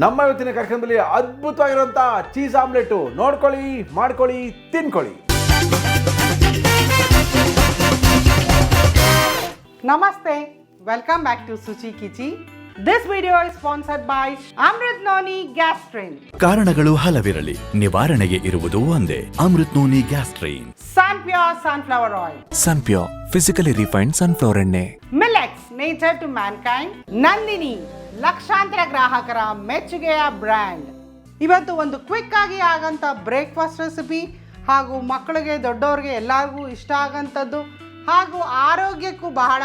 ನಮ್ಮ ಇವತ್ತಿನ ಕಾರ್ಯಕ್ರಮದಲ್ಲಿ ಅದ್ಭುತವಾಗಿರುವಂಥ ಚೀಸ್ ಆಮ್ಲೆಟು ನೋಡ್ಕೊಳ್ಳಿ, ಮಾಡ್ಕೊಳ್ಳಿ, ತಿನ್ಕೊಳ್ಳಿ. Namaste, welcome back to Suchi Kichi. This video is sponsored by Amrit Noni Gastrin. ಕಾರಣಗಳು ಹಲವಿರಲಿ, ನಿವಾರಣೆಗೆ ಇರುವುದು ಒಂದೇ, ಅಮೃತ್ ನೋನಿ ಗ್ಯಾಸ್ಟ್ರೈನ್. Sunpure Sunflower Oil. Sunpure, physically refined sunflower ಎಣ್ಣೆ. Millets, nature to mankind. Nandini, ಲಕ್ಷಾಂತರ ಗ್ರಾಹಕರ ಮೆಚ್ಚುಗೆಯ ಬ್ರ್ಯಾಂಡ್. ಇವತ್ತು ಒಂದು ಕ್ವಿಕ್ ಆಗಿ ಆಗಂತ ಬ್ರೇಕ್ಫಾಸ್ಟ್ ರೆಸಿಪಿ, ಹಾಗೂ ಮಕ್ಕಳಿಗೆ ದೊಡ್ಡವ್ರಿಗೆ ಎಲ್ಲರಿಗೂ ಇಷ್ಟ ಆಗಂಥದ್ದು, ಹಾಗೂ ಆರೋಗ್ಯಕ್ಕೂ ಬಹಳ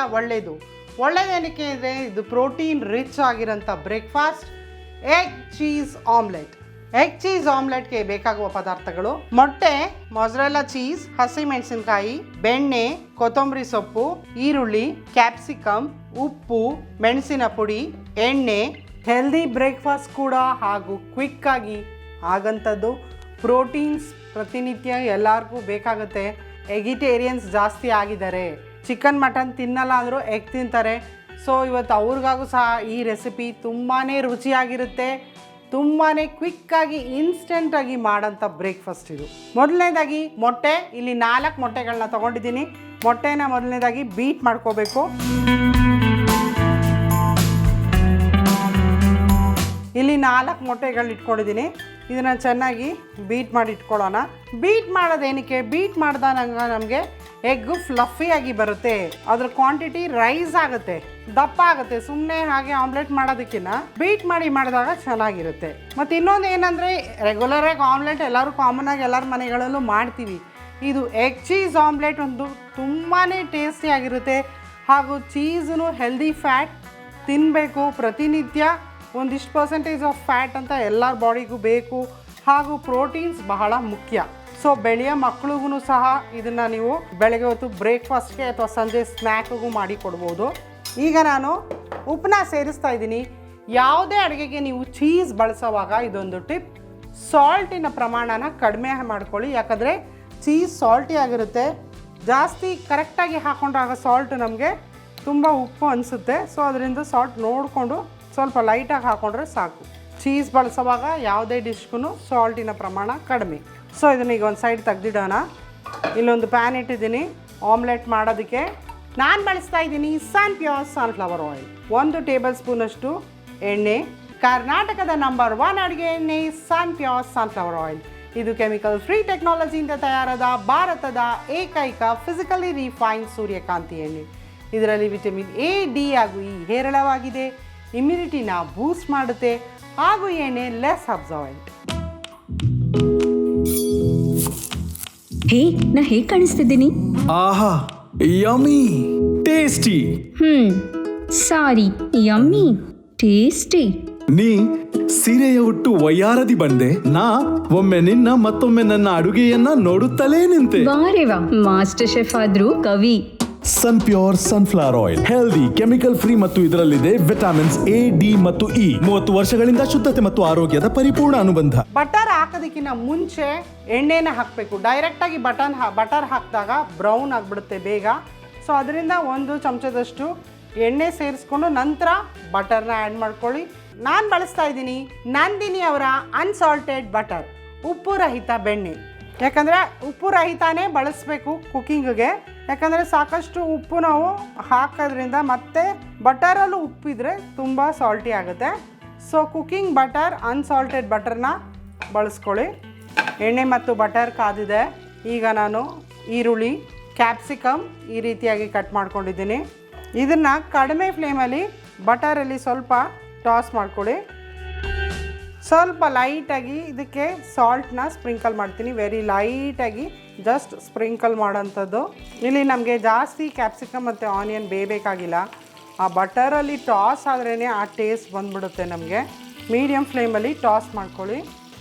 ಒಳ್ಳೆಯದೇನಕ್ಕೆ ಅಂದರೆ ಇದು ಪ್ರೋಟೀನ್ ರಿಚ್ ಆಗಿರೋಂಥ breakfast, egg cheese omelette. Egg cheese ಆಮ್ಲೆಟ್ಗೆ ಬೇಕಾಗುವ ಪದಾರ್ಥಗಳು: ಮೊಟ್ಟೆ, ಮೊಸರೆಲ್ಲಾ ಚೀಸ್, ಹಸಿಮೆಣಸಿನಕಾಯಿ, ಬೆಣ್ಣೆ, ಕೊತ್ತಂಬರಿ ಸೊಪ್ಪು, ಈರುಳ್ಳಿ, ಕ್ಯಾಪ್ಸಿಕಮ್, ಉಪ್ಪು, ಮೆಣಸಿನ ಪುಡಿ, ಎಣ್ಣೆ. ಹೆಲ್ದಿ ಬ್ರೇಕ್ಫಾಸ್ಟ್ ಕೂಡ ಹಾಗೂ ಕ್ವಿಕ್ ಆಗಿ ಆಗಂಥದ್ದು. ಪ್ರೋಟೀನ್ಸ್ ಪ್ರತಿನಿತ್ಯ ಎಲ್ಲರಿಗೂ ಬೇಕಾಗುತ್ತೆ. ಎಗಿಟೇರಿಯನ್ಸ್ ಜಾಸ್ತಿ ಆಗಿದ್ದಾರೆ, ಚಿಕನ್ ಮಟನ್ ತಿನ್ನಲ್ಲ ಅಂದರೂ ಎಗ್ ತಿಂತಾರೆ. ಸೊ ಇವತ್ತು ಅವ್ರಿಗಾಗೂ ಸಹ ಈ ರೆಸಿಪಿ ತುಂಬಾ ರುಚಿಯಾಗಿರುತ್ತೆ, ತುಂಬಾ ಕ್ವಿಕ್ಕಾಗಿ ಇನ್ಸ್ಟೆಂಟಾಗಿ ಮಾಡೋಂಥ ಬ್ರೇಕ್ಫಾಸ್ಟ್ ಇದು. ಮೊದಲನೇದಾಗಿ ಮೊಟ್ಟೆ, ಇಲ್ಲಿ 4 ಮೊಟ್ಟೆಗಳನ್ನ ತೊಗೊಂಡಿದ್ದೀನಿ. ಮೊಟ್ಟೆನ ಮೊದಲನೇದಾಗಿ ಬೀಟ್ ಮಾಡ್ಕೋಬೇಕು. ಇಲ್ಲಿ 4 ಮೊಟ್ಟೆಗಳನ್ನ ಇಟ್ಕೊಂಡಿದ್ದೀನಿ. ಇದನ್ನು ಚೆನ್ನಾಗಿ ಬೀಟ್ ಮಾಡಿ ಇಟ್ಕೊಳ್ಳೋಣ. ಬೀಟ್ ಮಾಡೋದೇನಕ್ಕೆ? ಬೀಟ್ ಮಾಡಿದಾಗ ನಮಗೆ ಎಗ್ಗು ಫ್ಲಫಿಯಾಗಿ ಬರುತ್ತೆ, ಅದ್ರ ಕ್ವಾಂಟಿಟಿ ರೈಸ್ ಆಗುತ್ತೆ, ದಪ್ಪ ಆಗುತ್ತೆ. ಸುಮ್ಮನೆ ಹಾಗೆ ಆಮ್ಲೆಟ್ ಮಾಡೋದಕ್ಕಿಂತ ಬೀಟ್ ಮಾಡಿ ಮಾಡಿದಾಗ ಚೆನ್ನಾಗಿರುತ್ತೆ. ಮತ್ತು ಇನ್ನೊಂದು ಏನಂದರೆ, ರೆಗ್ಯುಲರಾಗಿ ಆಮ್ಲೆಟ್ ಎಲ್ಲರೂ ಕಾಮನಾಗಿ ಎಲ್ಲರ ಮನೆಗಳಲ್ಲೂ ಮಾಡ್ತೀವಿ. ಇದು ಎಗ್ ಚೀಸ್ ಆಮ್ಲೆಟ್ ಒಂದು ತುಂಬಾ ಟೇಸ್ಟಿಯಾಗಿರುತ್ತೆ. ಹಾಗೂ ಚೀಸೂ ಹೆಲ್ದಿ ಫ್ಯಾಟ್ ತಿನ್ನಬೇಕು ಪ್ರತಿನಿತ್ಯ. ಒಂದಿಷ್ಟು ಪರ್ಸೆಂಟೇಜ್ ಆಫ್ ಫ್ಯಾಟ್ ಅಂತ ಎಲ್ಲರ ಬಾಡಿಗೂ ಬೇಕು. ಹಾಗೂ ಪ್ರೋಟೀನ್ಸ್ ಬಹಳ ಮುಖ್ಯ. ಸೊ ಬೆಳೆಯೋ ಮಕ್ಳಿಗೂ ಸಹ ಇದನ್ನು ನೀವು ಬೆಳಗ್ಗೆ ಹೊತ್ತು ಬ್ರೇಕ್ಫಾಸ್ಟ್ಗೆ ಅಥವಾ ಸಂಜೆ ಸ್ನ್ಯಾಕ್ಗೂ ಮಾಡಿ ಕೊಡ್ಬೋದು. ಈಗ ನಾನು ಉಪ್ಪನ್ನ ಸೇರಿಸ್ತಾ ಇದ್ದೀನಿ. ಯಾವುದೇ ಅಡುಗೆಗೆ ನೀವು ಚೀಸ್ ಬಳಸೋವಾಗ ಇದೊಂದು ಟಿಪ್: ಸಾಲ್ಟಿನ ಪ್ರಮಾಣನ ಕಡಿಮೆ ಮಾಡ್ಕೊಳ್ಳಿ. ಯಾಕಂದರೆ ಚೀಸ್ ಸಾಲ್ಟಿ ಆಗಿರುತ್ತೆ. ಜಾಸ್ತಿ ಕರೆಕ್ಟಾಗಿ ಹಾಕೊಂಡಾಗ ಸಾಲ್ಟ್ ನಮಗೆ ತುಂಬ ಉಪ್ಪು ಅನಿಸುತ್ತೆ. ಸೊ ಅದರಿಂದ ಸಾಲ್ಟ್ ನೋಡಿಕೊಂಡು ಸ್ವಲ್ಪ ಲೈಟಾಗಿ ಹಾಕ್ಕೊಂಡ್ರೆ ಸಾಕು. ಚೀಸ್ ಬಳಸೋವಾಗ ಯಾವುದೇ ಡಿಶ್ಗೂ ಸಾಲ್ಟಿನ ಪ್ರಮಾಣ ಕಡಿಮೆ. ಸೊ ಇದನ್ನ ಈಗ ಒಂದು ಸೈಡ್ ತೆಗ್ದಿಡೋಣ. ಇಲ್ಲೊಂದು ಪ್ಯಾನ್ ಇಟ್ಟಿದ್ದೀನಿ ಆಮ್ಲೆಟ್ ಮಾಡೋದಕ್ಕೆ. ನಾನು ಬಳಸ್ತಾ ಇದ್ದೀನಿ ಸನ್ಪ್ಯೂರ್ ಸನ್ಫ್ಲವರ್ ಆಯಿಲ್. 1 ಟೇಬಲ್ ಸ್ಪೂನಷ್ಟು ಎಣ್ಣೆ. ಕರ್ನಾಟಕದ ನಂಬರ್ 1 ಅಡುಗೆ ಎಣ್ಣೆ ಸನ್ಪ್ಯೂರ್ ಸನ್ಫ್ಲವರ್ ಆಯಿಲ್. ಇದು ಕೆಮಿಕಲ್ ಫ್ರೀ ಟೆಕ್ನಾಲಜಿಯಿಂದ ತಯಾರಾದ ಭಾರತದ ಏಕೈಕ ಫಿಸಿಕಲಿ ರಿಫೈನ್ಡ್ ಸೂರ್ಯಕಾಂತಿ ಎಣ್ಣೆ. ಇದರಲ್ಲಿ ವಿಟಮಿನ್ ಎ, ಡಿ ಹಾಗೂ ಇ ಹೇರಳವಾಗಿದೆ. ಇಮ್ಯುನಿಟಿನ ಬೂಸ್ಟ್ ಮಾಡುತ್ತೆ ಹಾಗೂ ಎಣ್ಣೆ ಲೆಸ್ ಅಬ್ಸಾರ್ಬೆಂಟ್. ಹೇ, ನಾ ಹೇಗೆ ಕಾಣಿಸ್ತಿದ್ದೀನಿ? ಆಹಾ, ಯಮ್ಮಿ, ಟೇಸ್ಟಿ. ಸಾರಿ, ಯಮ್ಮಿ, ಟೇಸ್ಟಿ. ನೀ ಸೀರೆಯ ಉಟ್ಟು ವಯ್ಯಾರದಿ ಬಂದೆ, ನಾ ಒಮ್ಮೆ ನಿನ್ನ ಮತ್ತೊಮ್ಮೆ ನನ್ನ ಅಡುಗೆಯನ್ನ ನೋಡುತ್ತಲೇ ನಿಂತೆ. ವಾರೆ ವಾ, ಮಾಸ್ಟರ್ ಶೆಫ್ ಆದ್ರೂ ಕವಿ. Sunpure sunflower oil healthy, chemical free ಮತ್ತು ಇದರಲ್ಲಿದೆ ವಿಟಮಿನ್ಸ್ ಎ, ಡಿ ಮತ್ತು ಇ. 30 ವರ್ಷಗಳಿಂದ ಶುದ್ಧತೆ ಮತ್ತು ಆರೋಗ್ಯದ ಪರಿಪೂರ್ಣ ಅನುಬಂಧ. ಬಟರ್ ಹಾಕೋದಕ್ಕಿಂತ ಮುಂಚೆ ಎಣ್ಣೆನ ಹಾಕಬೇಕು. ಡೈರೆಕ್ಟಾಗಿ ಬಟರ್ ಹಾಕಿದಾಗ ಬ್ರೌನ್ ಆಗಿಬಿಡುತ್ತೆ ಬೇಗ. ಸೊ ಅದರಿಂದ 1 ಚಮಚದಷ್ಟು ಎಣ್ಣೆ ಸೇರಿಸ್ಕೊಂಡು ನಂತರ ಬಟರ್ನ ಆ್ಯಡ್ ಮಾಡ್ಕೊಳ್ಳಿ. ನಾನು ಬಳಸ್ತಾ ಇದ್ದೀನಿ ನಂದಿನಿ ಅವರ ಅನ್ಸಾಲ್ಟೆಡ್ ಬಟರ್, ಉಪ್ಪು ರಹಿತ ಬೆಣ್ಣೆ. ಯಾಕಂದರೆ ಉಪ್ಪು ರಹಿತನೇ ಬಳಸಬೇಕು ಕುಕ್ಕಿಂಗಿಗೆ. ಯಾಕಂದರೆ ಸಾಕಷ್ಟು ಉಪ್ಪು ನಾವು ಹಾಕೋದ್ರಿಂದ ಮತ್ತು ಬಟರಲ್ಲೂ ಉಪ್ಪಿದ್ರೆ ತುಂಬ ಸಾಲ್ಟಿ ಆಗುತ್ತೆ. ಸೊ ಕುಕ್ಕಿಂಗ್ ಬಟರ್, ಅನ್ಸಾಲ್ಟೆಡ್ ಬಟರ್ನ ಬಳಸ್ಕೊಳ್ಳಿ. ಎಣ್ಣೆ ಮತ್ತು ಬಟರ್ ಕಾದಿದೆ. ಈಗ ನಾನು ಈರುಳ್ಳಿ, ಕ್ಯಾಪ್ಸಿಕಮ್ ಈ ರೀತಿಯಾಗಿ ಕಟ್ ಮಾಡ್ಕೊಂಡಿದ್ದೀನಿ. ಇದನ್ನು ಕಡಿಮೆ ಫ್ಲೇಮಲ್ಲಿ ಬಟರಲ್ಲಿ ಸ್ವಲ್ಪ ಟಾಸ್ ಮಾಡ್ಕೊಳ್ಳಿ. ಸ್ವಲ್ಪ ಲೈಟಾಗಿ ಇದಕ್ಕೆ ಸಾಲ್ಟ್ನ ಸ್ಪ್ರಿಂಕಲ್ ಮಾಡ್ತೀನಿ. ವೆರಿ ಲೈಟಾಗಿ ಜಸ್ಟ್ ಸ್ಪ್ರಿಂಕಲ್ ಮಾಡೋಂಥದ್ದು. ಇಲ್ಲಿ ನಮಗೆ ಜಾಸ್ತಿ ಕ್ಯಾಪ್ಸಿಕಮ್ ಮತ್ತು ಆನಿಯನ್ ಬೇಯಬೇಕಾಗಿಲ್ಲ. ಆ ಬಟರಲ್ಲಿ ಟಾಸ್ ಆದ್ರೇ ಆ ಟೇಸ್ಟ್ ಬಂದ್ಬಿಡುತ್ತೆ ನಮಗೆ. ಮೀಡಿಯಮ್ ಫ್ಲೇಮಲ್ಲಿ ಟಾಸ್ ಮಾಡ್ಕೊಳ್ಳಿ.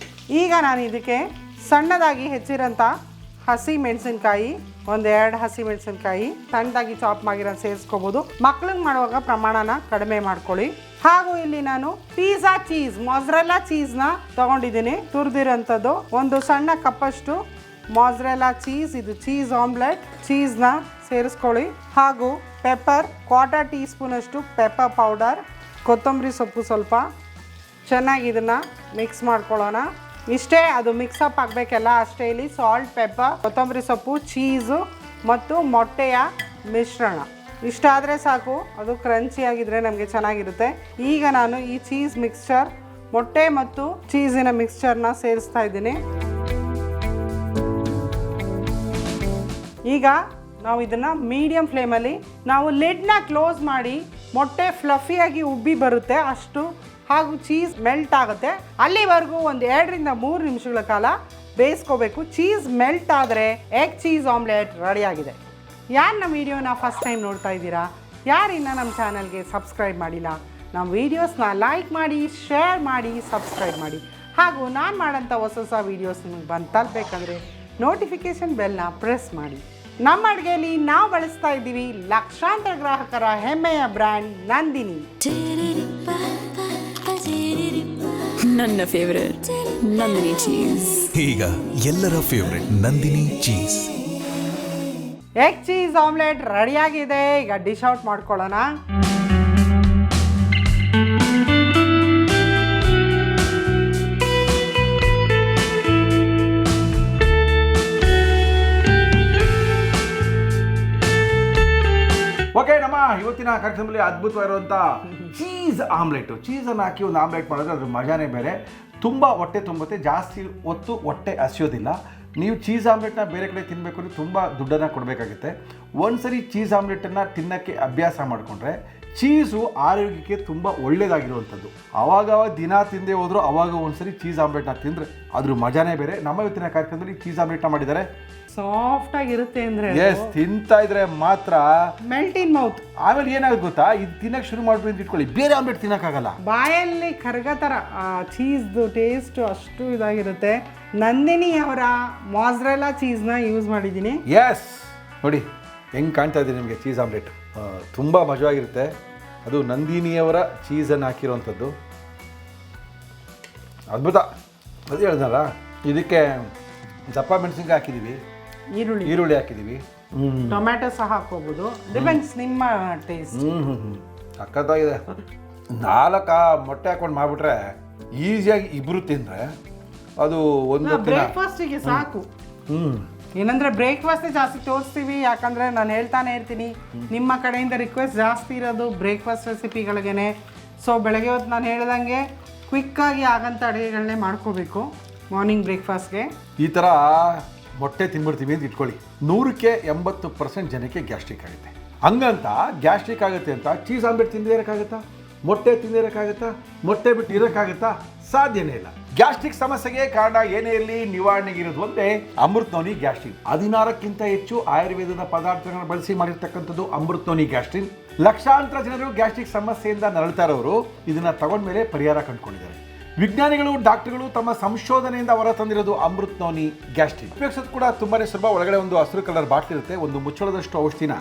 ಈಗ ನಾನು ಇದಕ್ಕೆ ಸಣ್ಣದಾಗಿ ಹೆಚ್ಚಿರೋಂಥ ಹಸಿ ಮೆಣಸಿನ್ಕಾಯಿ, 1-2 ಹಸಿ ಮೆಣಸಿನ್ಕಾಯಿ ಸಣ್ಣದಾಗಿ ಚಾಪ್ ಮಾಡಿರೋದು ಸೇರಿಸ್ಕೋಬೋದು. ಮಕ್ಳಿಗೆ ಮಾಡುವಾಗ ಪ್ರಮಾಣನ ಕಡಿಮೆ ಮಾಡ್ಕೊಳ್ಳಿ. ಹಾಗೂ ಇಲ್ಲಿ ನಾನು ಪಿಜ್ಜಾ ಚೀಸ್, ಮೊಸರೆಲ್ಲಾ ಚೀಸ್ನ ತೊಗೊಂಡಿದ್ದೀನಿ, ತುರಿದಿರೋಂಥದ್ದು. 1 ಸಣ್ಣ ಕಪ್ಪಷ್ಟು ಮೊಸರೆಲ್ಲಾ ಚೀಸ್, ಇದು ಚೀಸ್ ಆಮ್ಲೆಟ್. ಚೀಸ್ನ ಸೇರಿಸ್ಕೊಳ್ಳಿ. ಹಾಗೂ ಪೆಪ್ಪರ್, 1/4 ಟೀ ಸ್ಪೂನಷ್ಟು ಪೆಪ್ಪರ್ ಪೌಡರ್, ಕೊತ್ತಂಬರಿ ಸೊಪ್ಪು ಸ್ವಲ್ಪ, ಚೆನ್ನಾಗಿ ಇದನ್ನು ಮಿಕ್ಸ್ ಮಾಡ್ಕೊಳ್ಳೋಣ. ಇಷ್ಟೇ, ಅದು ಮಿಕ್ಸಪ್ ಆಗಬೇಕೆಲ್ಲ ಅಷ್ಟೇ. ಇಲ್ಲಿ ಸಾಲ್ಟ್, ಪೆಪ್ಪರ್, ಕೊತ್ತಂಬರಿ ಸೊಪ್ಪು, ಚೀಸು ಮತ್ತು ಮೊಟ್ಟೆಯ ಮಿಶ್ರಣ ಇಷ್ಟಾದರೆ ಸಾಕು. ಅದು ಕ್ರಂಚಿಯಾಗಿದ್ದರೆ ನಮಗೆ ಚೆನ್ನಾಗಿರುತ್ತೆ. ಈಗ ನಾನು ಈ ಚೀಸ್ ಮಿಕ್ಸ್ಚರ್, ಮೊಟ್ಟೆ ಮತ್ತು ಚೀಸಿನ ಮಿಕ್ಸ್ಚರ್ನ ಸೇರಿಸ್ತಾ ಇದ್ದೀನಿ. ಈಗ ನಾವು ಇದನ್ನು ಮೀಡಿಯಮ್ ಫ್ಲೇಮಲ್ಲಿ ನಾವು ಲಿಡ್ನ ಕ್ಲೋಸ್ ಮಾಡಿ ಮೊಟ್ಟೆ ಫ್ಲಫಿಯಾಗಿ ಉಬ್ಬಿ ಬರುತ್ತೆ ಅಷ್ಟು, ಹಾಗೂ ಚೀಸ್ ಮೆಲ್ಟ್ ಆಗುತ್ತೆ ಅಲ್ಲಿವರೆಗೂ ಒಂದು 2 ರಿಂದ 3 ನಿಮಿಷಗಳ ಕಾಲ ಬೇಯಿಸ್ಕೋಬೇಕು. ಚೀಸ್ ಮೆಲ್ಟ್ ಆದರೆ ಎಗ್ ಚೀಸ್ ಆಮ್ಲೆಟ್ ರೆಡಿಯಾಗಿದೆ. ಯಾರು ನಮ್ಮ ವೀಡಿಯೋನ ಫಸ್ಟ್ ಟೈಮ್ ನೋಡ್ತಾ ಇದ್ದೀರಾ, ಯಾರಿನ್ನ ನಮ್ಮ ಚಾನಲ್ಗೆ ಸಬ್ಸ್ಕ್ರೈಬ್ ಮಾಡಿಲ್ಲ, ನಮ್ಮ ವೀಡಿಯೋಸ್ನ ಲೈಕ್ ಮಾಡಿ, ಶೇರ್ ಮಾಡಿ, ಸಬ್ಸ್ಕ್ರೈಬ್ ಮಾಡಿ. ಹಾಗೂ ನಾನು ಮಾಡೋಂಥ ಹೊಸ ವೀಡಿಯೋಸ್ ನಿಮಗೆ ಬಂದು ತಲುಪಬೇಕಂದ್ರೆ ನೋಟಿಫಿಕೇಷನ್ ಬೆಲ್ನ ಪ್ರೆಸ್ ಮಾಡಿ. ನಮ್ಮ ಅಡುಗೆಯಲ್ಲಿ ನಾವು ಬಳಸ್ತಾ ಇದ್ದೀವಿ ಲಕ್ಷಾಂತರ ಗ್ರಾಹಕರ ಹೆಮ್ಮೆಯ ಬ್ರ್ಯಾಂಡ್ ನಂದಿನಿ. ನನ್ನ ಫೇವರೇಟ್ ನಂದಿನಿ ಚೀಸ್. ಈಗ ಎಲ್ಲರ favourite Nandini cheese. Egg cheese omelette ರೆಡಿಯಾಗಿದೆ. ಈಗ ಡಿಶ್ ಔಟ್ ಮಾಡ್ಕೊಳ್ಳೋಣ. ಓಕೆ, ನಮ್ಮ ಇವತ್ತಿನ ಕಾರ್ಯಕ್ರಮದಲ್ಲಿ ಅದ್ಭುತವಾಗಿರುವಂಥ ಚೀಸ್ ಆಮ್ಲೆಟು. ಚೀಸನ್ನು ಹಾಕಿ ಒಂದು ಆಮ್ಲೆಟ್ ಮಾಡಿದ್ರೆ ಅದ್ರ ಮಜಾನೇ ಬೇರೆ. ತುಂಬ ಹೊಟ್ಟೆ ತುಂಬುತ್ತೆ, ಜಾಸ್ತಿ ಹೊತ್ತು ಹೊಟ್ಟೆ ಹಸಿಯೋದಿಲ್ಲ. ನೀವು ಚೀಸ್ ಆಮ್ಲೆಟ್ನ ಬೇರೆ ಕಡೆ ತಿನ್ನಬೇಕು ಅಂದರೆ ತುಂಬ ದುಡ್ಡನ್ನು ಕೊಡಬೇಕಾಗುತ್ತೆ. ಒಂದ್ಸರಿ ಚೀಸ್ ಆಮ್ಲೆಟನ್ನು ತಿನ್ನೋಕ್ಕೆ ಅಭ್ಯಾಸ ಮಾಡಿಕೊಂಡ್ರೆ ಚೀಸು ಆರೋಗ್ಯಕ್ಕೆ ತುಂಬ ಒಳ್ಳೆಯದಾಗಿರುವಂಥದ್ದು. ಆವಾಗವಾಗ ದಿನ ತಿಂದೇ ಹೋದರೂ ಅವಾಗ ಒಂದ್ಸರಿ ಚೀಸ್ ಆಮ್ಲೆಟ್ನ ತಿಂದರೆ ಅದ್ರ ಮಜಾನೇ ಬೇರೆ. ನಮ್ಮ ಇವತ್ತಿನ ಕಾರ್ಯಕ್ರಮದಲ್ಲಿ ಚೀಸ್ ಆಮ್ಲೆಟ್ನ ಮಾಡಿದ್ದಾರೆ. ಸಾಫ್ಟ್ ಆಗಿರುತ್ತೆ ಅಂದರೆ ಎಸ್, ತಿಂತಾ ಇದ್ರೆ ಮಾತ್ರ ಮೆಲ್ಟ್ ಇನ್ ಮೌತ್. ಆಮೇಲೆ ಏನಾಗುತ್ತೆ ಗೊತ್ತಾ, ಇದು ತಿನ್ನಕ್ಕೆ ಶುರು ಮಾಡ್ಬಿಟ್ಟು ಅಂತ ಇಟ್ಕೊಳ್ಳಿ, ಬೇರೆ ಆಮ್ಲೆಟ್ ತಿನ್ನೋಕ್ಕಾಗಲ್ಲ. ಬಾಯಲ್ಲಿ ಕರಗ ಥರ ಚೀಸ್ದು ಟೇಸ್ಟು ಅಷ್ಟು ಇದಾಗಿರುತ್ತೆ. ನಂದಿನಿ ಅವರ ಮಾಜ್ರೆಲಾ ಚೀಸ್ನ ಯೂಸ್ ಮಾಡಿದ್ದೀನಿ. ಎಸ್, ನೋಡಿ ಹೆಂಗೆ ಕಾಣ್ತಾ ಇದೆ ನಿಮಗೆ ಚೀಸ್ ಆಮ್ಲೆಟ್. ತುಂಬ ಮಜವಾಗಿರುತ್ತೆ. ಅದು ನಂದಿನಿಯವರ ಚೀಸನ್ನು ಹಾಕಿರೋವಂಥದ್ದು ಅದ್ಭುತ. ಅದು ಹೇಳ್ದಲ್ಲ, ಇದಕ್ಕೆ ದಪ್ಪ ಮೆಣಸಿನ್ಕಾಯಿ ಹಾಕಿದ್ದೀವಿ, ಈರುಳ್ಳಿ ಹಾಕಿದ್ದೀವಿ, ಟೊಮ್ಯಾಟೊ ಸಹ ಹಾಕೋಬೋದು. ಡಿಪೆಂಡ್ಸ್ ನಿಮ್ಮ ಟೇಸ್ಟ್. ಸಖತ್ತಾಗಿದೆ. 4 ಮೊಟ್ಟೆ ಹಾಕೊಂಡು ಮಾಡಿಬಿಟ್ರೆ ಈಸಿಯಾಗಿ ಇಬ್ಬರು ತಿಂದರೆ ಅದು ಒಂದು ಬ್ರೇಕ್ಫಾಸ್ಟಿಗೆ ಸಾಕು. ಏನಂದ್ರೆ ಬ್ರೇಕ್ಫಾಸ್ಟೇ ಜಾಸ್ತಿ ತೋರಿಸ್ತೀವಿ, ಯಾಕಂದರೆ ನಾನು ಹೇಳ್ತಾನೆ ಇರ್ತೀನಿ ನಿಮ್ಮ ಕಡೆಯಿಂದ ರಿಕ್ವೆಸ್ಟ್ ಜಾಸ್ತಿ ಇರೋದು ಬ್ರೇಕ್ಫಾಸ್ಟ್ ರೆಸಿಪಿಗಳಿಗೇನೆ. ಸೊ ಬೆಳಗ್ಗೆ ಹೊತ್ತು ನಾನು ಹೇಳ್ದಂಗೆ ಕ್ವಿಕ್ಕಾಗಿ ಆಗಂಥ ಅಡುಗೆಗಳನ್ನೇ ಮಾಡ್ಕೋಬೇಕು ಮಾರ್ನಿಂಗ್ ಬ್ರೇಕ್ಫಾಸ್ಟ್ಗೆ. ಈ ಥರ ಮೊಟ್ಟೆ ತಿನ್ಬಿಡ್ತೀವಿ ಅಂತ ಇಟ್ಕೊಳ್ಳಿ, 100ಕ್ಕೆ 80% ಜನಕ್ಕೆ ಗ್ಯಾಸ್ಟ್ರಿಕ್ ಆಗುತ್ತೆ. ಹಂಗಂತ ಗ್ಯಾಸ್ಟ್ರಿಕ್ ಆಗುತ್ತೆ ಅಂತ ಚೀಸ್ ಆಮ್ಲೆಟ್ ತಿಂದೇ ಇರೋಕ್ಕಾಗುತ್ತಾ? ಮೊಟ್ಟೆ ತಿಂದೇ ಇರೋಕ್ಕಾಗುತ್ತಾ? ಮೊಟ್ಟೆ ಬಿಟ್ಟು ಇರೋಕ್ಕಾಗುತ್ತಾ? ಸಾಧ್ಯನೇ ಇಲ್ಲ. ಗ್ಯಾಸ್ಟ್ರಿಕ್ ಸಮಸ್ಯೆಗೆ ಕಾರಣ ಏನೇ ಇರಲಿ ನಿವಾರಣೆಗೆ ಇರೋದು ಒಂದೇ ಅಮೃತ್ ನೋನಿ ಗ್ಯಾಸ್ಟ್ರಿನ್. 16ಕ್ಕಿಂತ ಹೆಚ್ಚು ಆಯುರ್ವೇದದ ಪದಾರ್ಥಗಳನ್ನು ಬಳಸಿ ಮಾಡಿರ್ತಕ್ಕಂಥದ್ದು ಅಮೃತ್ ನೋನಿ ಗ್ಯಾಸ್ಟ್ರಿನ್. ಲಕ್ಷಾಂತರ ಜನರು ಗ್ಯಾಸ್ಟ್ರಿಕ್ ಸಮಸ್ಯೆಯಿಂದ ನರಳ್ತಾ ಇರೋರು ಇದನ್ನ ತಗೊಂಡ್ಮೇಲೆ ಪರಿಹಾರ ಕಂಡುಕೊಂಡಿದ್ದಾರೆ. ವಿಜ್ಞಾನಿಗಳು, ಡಾಕ್ಟರ್ಗಳು ತಮ್ಮ ಸಂಶೋಧನೆಯಿಂದ ಹೊರ ತಂದಿರೋದು ಅಮೃತ್ ನೋನಿ ಗ್ಯಾಸ್ಟ್ರಿನ್. ಉಪಯೋಗಿಸೋದು ಕೂಡ ತುಂಬಾನೇ ಸುಲಭ. ಒಳಗಡೆ ಒಂದು ಹಸಿರು ಕಲರ್ ಬಾಟ್ಲಿ ಇರುತ್ತೆ. ಒಂದು ಮುಚ್ಚಳದಷ್ಟು ಔಷಧಿನ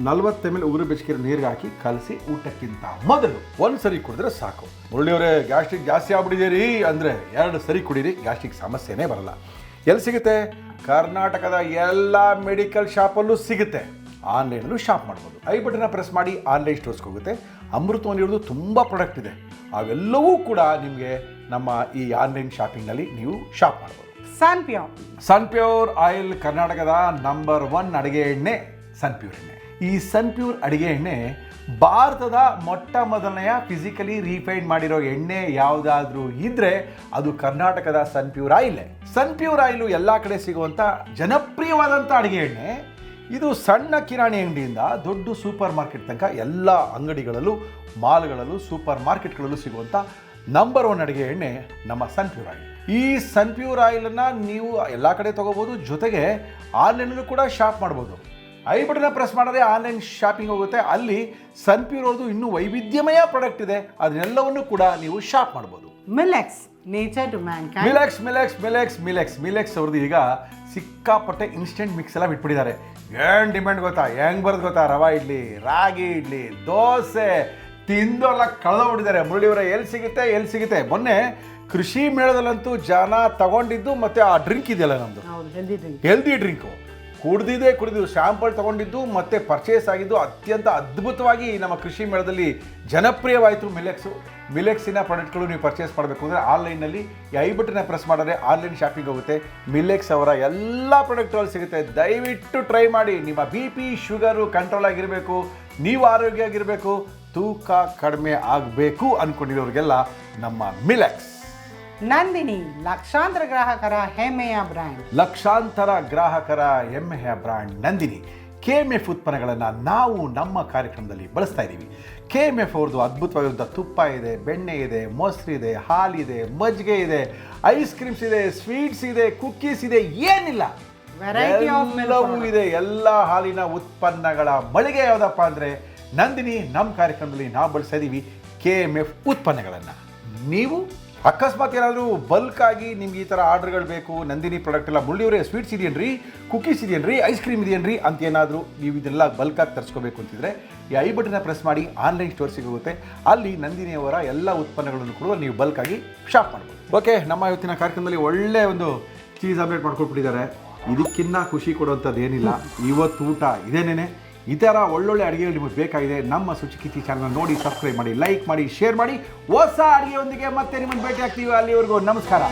40 ml ಉಗುರು ಬೆಚ್ಚಗಿರೋ ನೀರಿಗೆ ಹಾಕಿ ಕಲಸಿ ಊಟಕ್ಕಿಂತ ಮೊದಲು 1 ಸರಿ ಕುಡಿದ್ರೆ ಸಾಕು. ಮುರಳಿಯವರೇ, ಗ್ಯಾಸ್ಟ್ರಿಕ್ ಜಾಸ್ತಿ ಆಗ್ಬಿಟ್ಟಿದ್ದೀರಿ ಅಂದರೆ 2 ಸರಿ ಕುಡೀರಿ, ಗ್ಯಾಸ್ಟ್ರಿಕ್ ಸಮಸ್ಯೆನೇ ಬರಲ್ಲ. ಎಲ್ಲಿ ಸಿಗುತ್ತೆ? ಕರ್ನಾಟಕದ ಎಲ್ಲ ಮೆಡಿಕಲ್ ಶಾಪಲ್ಲೂ ಸಿಗುತ್ತೆ. ಆನ್ಲೈನಲ್ಲೂ ಶಾಪ್ ಮಾಡ್ಬೋದು. ಐ ಬಟನ್ನ ಪ್ರೆಸ್ ಮಾಡಿ ಆನ್ಲೈನ್ ಸ್ಟೋರ್ಸ್ಗೆ ಹೋಗುತ್ತೆ. ಅಮೃತ್ ನೋನಿ ಇರೋದು ತುಂಬ ಪ್ರಾಡಕ್ಟ್ ಇದೆ. ಅವೆಲ್ಲವೂ ಕೂಡ ನಿಮಗೆ ನಮ್ಮ ಈ ಆನ್ಲೈನ್ ಶಾಪಿಂಗ್ನಲ್ಲಿ ನೀವು ಶಾಪ್ ಮಾಡ್ಬೋದು. ಸನ್ಪ್ಯೂರ್ ಆಯಿಲ್ ಕರ್ನಾಟಕದ ನಂಬರ್ 1 ಅಡುಗೆ ಎಣ್ಣೆ ಸನ್ಪ್ಯೂರ್ ಎಣ್ಣೆ. ಈ ಸನ್ಪ್ಯೂರ್ ಅಡುಗೆ ಎಣ್ಣೆ ಭಾರತದ ಮೊಟ್ಟ ಮೊದಲನೆಯ ಫಿಸಿಕಲಿ ರೀಫೈಂಡ್ ಮಾಡಿರೋ ಎಣ್ಣೆ ಯಾವುದಾದ್ರೂ ಇದ್ದರೆ ಅದು ಕರ್ನಾಟಕದ ಸನ್ಪ್ಯೂರ್ ಆಯಿಲೇ. ಸನ್ಪ್ಯೂರ್ ಆಯಿಲು ಎಲ್ಲ ಕಡೆ ಸಿಗುವಂಥ ಜನಪ್ರಿಯವಾದಂಥ ಅಡುಗೆ ಎಣ್ಣೆ. ಇದು ಸಣ್ಣ ಕಿರಾಣಿ ಅಂಗಡಿಯಿಂದ ದೊಡ್ಡ ಸೂಪರ್ ಮಾರ್ಕೆಟ್ ತನಕ ಎಲ್ಲ ಅಂಗಡಿಗಳಲ್ಲೂ, ಮಾಲ್ಗಳಲ್ಲೂ, ಸೂಪರ್ ಮಾರ್ಕೆಟ್ಗಳಲ್ಲೂ ಸಿಗುವಂಥ ನಂಬರ್ 1 ಅಡುಗೆ ಎಣ್ಣೆ ನಮ್ಮ ಸನ್ಪ್ಯೂರ್ ಆಯಿಲ್. ಈ ಸನ್ಪ್ಯೂರ್ ಆಯಿಲನ್ನು ನೀವು ಎಲ್ಲ ಕಡೆ ತೊಗೋಬೋದು, ಜೊತೆಗೆ ಆನ್ಲೈನಲ್ಲೂ ಕೂಡ ಶಾಪ್ ಮಾಡ್ಬೋದು. ಐ ಬಟನ್ನ ಪ್ರೆಸ್ ಮಾಡಿದ್ರೆ ಆನ್ಲೈನ್ ಶಾಪಿಂಗ್ ಹೋಗುತ್ತೆ. ಅಲ್ಲಿ ಸನ್ಪ್ಯೂರ್ ಅವ್ರದ್ದು ಇನ್ನೂ ವೈವಿಧ್ಯಮಯ ಪ್ರಾಡಕ್ಟ್ ಇದೆ, ಅದನ್ನೆಲ್ಲವನ್ನು ಕೂಡ ನೀವು ಶಾಪ್ ಮಾಡ್ಬೋದು. ಮಿಲೆಕ್ಸ್ ನೇಚರ್ ಟು ಮ್ಯಾನ್ಕೈಂಡ್. ಮಿಲೆಕ್ಸ್ ಅವ್ರದ್ದು ಈಗ ಸಿಕ್ಕಾಪಟ್ಟೆ ಇನ್ಸ್ಟೆಂಟ್ ಮಿಕ್ಸ್ ಎಲ್ಲ ಬಿಟ್ಬಿಟ್ಟಿದ್ದಾರೆ. ಏನು ಡಿಮ್ಯಾಂಡ್ ಗೊತ್ತಾ? ಹೆಂಗೆ ಬರೋದು ಗೊತ್ತಾ? ರವಾ ಇಡ್ಲಿ, ರಾಗಿ ಇಡ್ಲಿ, ದೋಸೆ ತಿಂದೆಲ್ಲ ಕಳೆದೋಗ್ಬಿಟ್ಟಿದ್ದಾರೆ. ಮುರಳಿಯವರ ಎಲ್ಲಿ ಸಿಗುತ್ತೆ? ಮೊನ್ನೆ ಕೃಷಿ ಮೇಳದಲ್ಲಂತೂ ಜನ ತಗೊಂಡಿದ್ದು ಮತ್ತು ಆ ಡ್ರಿಂಕ್ ಇದೆಯಲ್ಲ ನಮ್ಮದು ಹೆಲ್ದಿ ಡ್ರಿಂಕು ಕುಡಿದು ಶಾಂಪಲ್ ತಗೊಂಡಿದ್ದು ಮತ್ತು ಪರ್ಚೇಸ್ ಆಗಿದ್ದು ಅತ್ಯಂತ ಅದ್ಭುತವಾಗಿ ನಮ್ಮ ಕೃಷಿ ಮೇಳದಲ್ಲಿ ಜನಪ್ರಿಯವಾಯಿತು ಮಿಲೆಕ್ಸು. ಮಿಲೆಕ್ಸಿನ ಪ್ರಾಡಕ್ಟ್ಗಳು ನೀವು ಪರ್ಚೇಸ್ ಮಾಡಬೇಕು ಅಂದರೆ ಆನ್ಲೈನಲ್ಲಿ ಈ ಐ ಬಟನ್ನ ಪ್ರೆಸ್ ಮಾಡಿದ್ರೆ ಆನ್ಲೈನ್ ಶಾಪಿಂಗ್ ಹೋಗುತ್ತೆ. ಮಿಲೆಕ್ಸ್ ಅವರ ಎಲ್ಲ ಪ್ರಾಡಕ್ಟ್ಗಳು ಸಿಗುತ್ತೆ. ದಯವಿಟ್ಟು ಟ್ರೈ ಮಾಡಿ. ನಿಮ್ಮ BP ಶುಗರು ಕಂಟ್ರೋಲ್ ಆಗಿರಬೇಕು, ನೀವು ಆರೋಗ್ಯ ಆಗಿರಬೇಕು, ತೂಕ ಕಡಿಮೆ ಆಗಬೇಕು ಅಂದ್ಕೊಂಡಿರೋರಿಗೆಲ್ಲ ನಮ್ಮ ಮಿಲೆಕ್ಸ್. ನಂದಿನಿ ಲಕ್ಷಾಂತರ ಗ್ರಾಹಕರ ಹೆಮ್ಮೆಯ ಬ್ರ್ಯಾಂಡ್. ಲಕ್ಷಾಂತರ ಗ್ರಾಹಕರ ಹೆಮ್ಮೆಯ ಬ್ರ್ಯಾಂಡ್ ನಂದಿನಿ. KMF ಉತ್ಪನ್ನಗಳನ್ನು ನಾವು ನಮ್ಮ ಕಾರ್ಯಕ್ರಮದಲ್ಲಿ ಬಳಸ್ತಾ ಇದ್ದೀವಿ. KMF ಅವ್ರದ್ದು ಅದ್ಭುತವಾಗಿರುವಂಥ ತುಪ್ಪ ಇದೆ, ಬೆಣ್ಣೆ ಇದೆ, ಮೊಸರಿದೆ, ಹಾಲಿದೆ, ಮಜ್ಜಿಗೆ ಇದೆ, ಐಸ್ ಕ್ರೀಮ್ಸ್ ಇದೆ, ಸ್ವೀಟ್ಸ್ ಇದೆ, ಕುಕ್ಕೀಸ್ ಇದೆ, ಏನಿಲ್ಲ ವೆರೈಟಿ ಆಫ್ ಎಲ್ಲವೂ ಇದೆ. ಎಲ್ಲ ಹಾಲಿನ ಉತ್ಪನ್ನಗಳ ಮಳಿಗೆ ಯಾವುದಪ್ಪ ಅಂದರೆ ನಂದಿನಿ. ನಮ್ಮ ಕಾರ್ಯಕ್ರಮದಲ್ಲಿ ನಾವು ಬಳಸ್ತಾ ಇದ್ದೀವಿ KMF ಉತ್ಪನ್ನಗಳನ್ನು. ನೀವು ಅಕಸ್ಮಾತ್ ಏನಾದರೂ ಬಲ್ಕ್ ಆಗಿ ನಿಮ್ಗೆ ಈ ಥರ ಆರ್ಡ್ರ್ಗಳು ಬೇಕು, ನಂದಿನಿ ಪ್ರಾಡಕ್ಟ್ ಎಲ್ಲ ಮುಳ್ಳಿಯವರೇ ಸ್ವೀಟ್ಸ್ ಇದೆಯೇನ್ರಿ, ಕುಕ್ಕೀಸ್ ಇದೆಯೇನ್ರಿ, ಐಸ್ ಕ್ರೀಮ್ ಇದೆಯೇನ್ರಿ ಅಂತ ಏನಾದರೂ ನೀವು ಇದೆಲ್ಲ ಬಲ್ಕಾಗಿ ತರಿಸ್ಕೋಬೇಕು ಅಂತಿದ್ರೆ ಈ ಐ ಬಟನ್ನ ಪ್ರೆಸ್ ಮಾಡಿ ಆನ್ಲೈನ್ ಸ್ಟೋರ್ ಸಿಗುತ್ತೆ. ಅಲ್ಲಿ ನಂದಿನಿಯವರ ಎಲ್ಲ ಉತ್ಪನ್ನಗಳನ್ನು ಕೂಡ ನೀವು ಬಲ್ಕಾಗಿ ಶಾಪ್ ಮಾಡ್ಬೋದು. ಓಕೆ, ನಮ್ಮ ಇವತ್ತಿನ ಕಾರ್ಯಕ್ರಮದಲ್ಲಿ ಒಳ್ಳೆ ಒಂದು ಚೀಸ್ ಆಮ್ಲೆಟ್ ಮಾಡ್ಕೊಟ್ಬಿಟ್ಟಿದ್ದಾರೆ. ಇದಕ್ಕಿನ್ನ ಖುಷಿ ಕೊಡುವಂಥದ್ದು ಏನಿಲ್ಲ. ಇವತ್ತು ಊಟ ಇದೇನೇನೆ. ಈ ಥರ ಒಳ್ಳೊಳ್ಳೆ ಅಡುಗೆಗಳು ನಿಮಗೆ ಬೇಕಾಗಿದೆ, ನಮ್ಮ ಸುಚಿಕಿತಿ ಚಾನಲ್ ನೋಡಿ, ಸಬ್ಸ್ಕ್ರೈಬ್ ಮಾಡಿ, ಲೈಕ್ ಮಾಡಿ, ಶೇರ್ ಮಾಡಿ. ಹೊಸ ಅಡುಗೆಯೊಂದಿಗೆ ಮತ್ತೆ ನಿಮ್ಮನ್ನು ಭೇಟಿ ಆಗ್ತೀವಿ. ಅಲ್ಲಿವರೆಗೂ ನಮಸ್ಕಾರ.